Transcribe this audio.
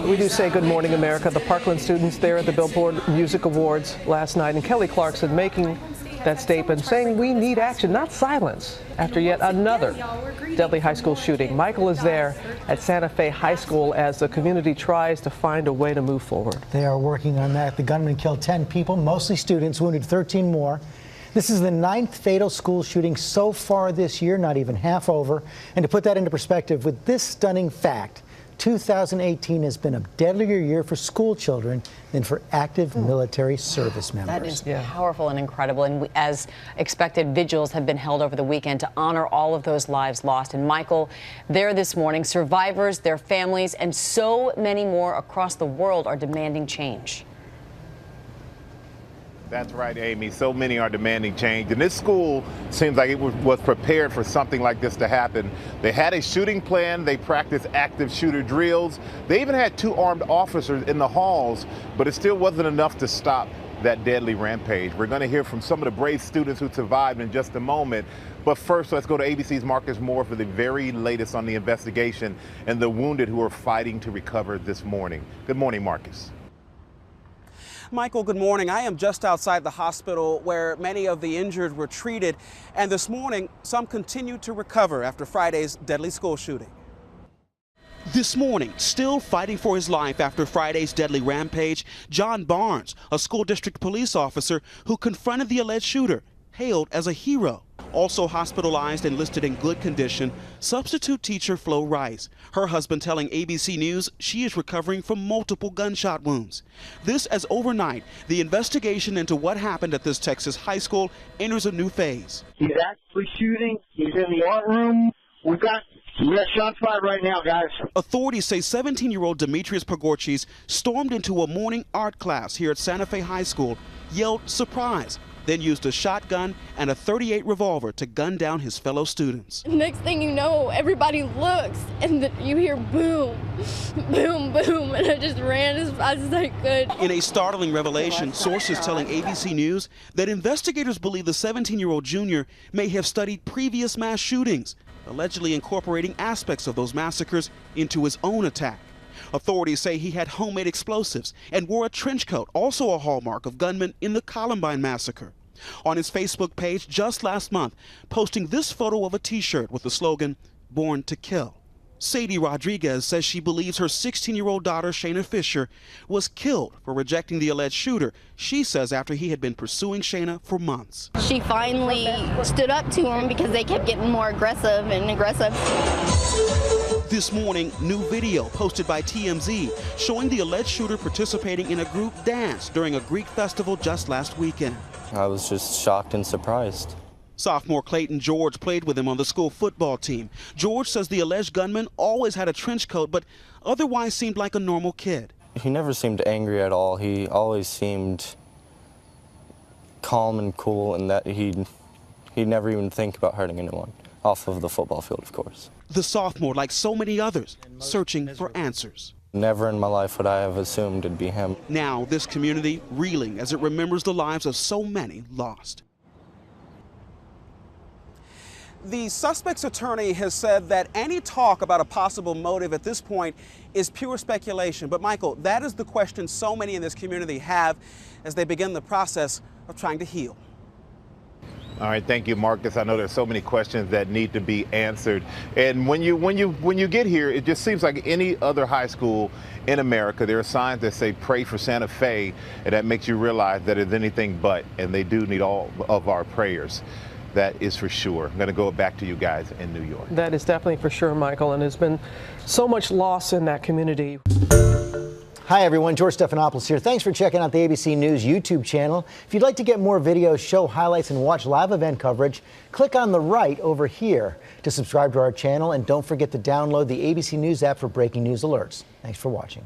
We do say Good Morning America. The Parkland students there at the Billboard Music Awards last night, and Kelly Clarkson making that statement, saying we need action, not silence, after yet another deadly high school shooting. Michael is there at Santa Fe High School as the community tries to find a way to move forward. They are working on that. The gunman killed 10 people, mostly students, wounded 13 more. This is the 9th fatal school shooting so far this year, not even half over. And to put that into perspective, with this stunning fact, 2018 has been a deadlier year for school children than for active military service members. That is powerful and incredible. And as expected, vigils have been held over the weekend to honor all of those lives lost. And Michael, there this morning, survivors, their families, and so many more across the world are demanding change. That's right, Amy. So many are demanding change. And this school seems like it was prepared for something like this to happen. They had a shooting plan. They practiced active shooter drills. They even had 2 armed officers in the halls, but it still wasn't enough to stop that deadly rampage. We're going to hear from some of the brave students who survived in just a moment. But first, let's go to ABC's Marcus Moore for the very latest on the investigation and the wounded who are fighting to recover this morning. Good morning, Marcus. Michael, good morning. I am just outside the hospital where many of the injured were treated, and this morning some continue to recover after Friday's deadly school shooting. This morning, still fighting for his life after Friday's deadly rampage, John Barnes, a school district police officer who confronted the alleged shooter, hailed as a hero. Also hospitalized and listed in good condition, substitute teacher Flo Rice. Her husband telling ABC News she is recovering from multiple gunshot wounds. This as overnight, the investigation into what happened at this Texas high school enters a new phase. He's actually shooting. He's in the art room. We got shots fired right now, guys. Authorities say 17-year-old Dimitrios Pagourtzis stormed into a morning art class here at Santa Fe High School, yelled surprise, then used a shotgun and a .38 revolver to gun down his fellow students. Next thing you know, everybody looks and you hear boom, boom, boom, and I just ran as fast as I could. In a startling revelation, sources telling ABC News that investigators believe the 17-year-old junior may have studied previous mass shootings, allegedly incorporating aspects of those massacres into his own attack. Authorities say he had homemade explosives and wore a trench coat, also a hallmark of gunmen in the Columbine massacre. On his Facebook page just last month, posting this photo of a t-shirt with the slogan, "Born to Kill." Sadie Rodriguez says she believes her 16-year-old daughter, Shayna Fisher, was killed for rejecting the alleged shooter. She says after he had been pursuing Shayna for months. She finally stood up to him because they kept getting more aggressive and aggressive. This morning, new video posted by TMZ showing the alleged shooter participating in a group dance during a Greek festival just last weekend. I was just shocked and surprised. Sophomore Clayton George played with him on the school football team. George says the alleged gunman always had a trench coat, but otherwise seemed like a normal kid. He never seemed angry at all. He always seemed calm and cool, and that he'd never even think about hurting anyone, off of the football field, of course. The sophomore, like so many others, searching for answers. Never in my life would I have assumed it'd be him. Now this community reeling as it remembers the lives of so many lost. The suspect's attorney has said that any talk about a possible motive at this point is pure speculation. But Michael, that is the question so many in this community have as they begin the process of trying to heal. All right, thank you, Marcus. I know there's so many questions that need to be answered. And when you get here, it just seems like any other high school in America. There are signs that say pray for Santa Fe, and that makes you realize that it's anything but, and they do need all of our prayers. That is for sure. I'm going to go back to you guys in New York. That is definitely for sure, Michael, and there's been so much loss in that community. Hi, everyone. George Stephanopoulos here. Thanks for checking out the ABC News YouTube channel. If you'd like to get more videos, show highlights, and watch live event coverage, click on the right over here to subscribe to our channel. And don't forget to download the ABC News app for breaking news alerts. Thanks for watching.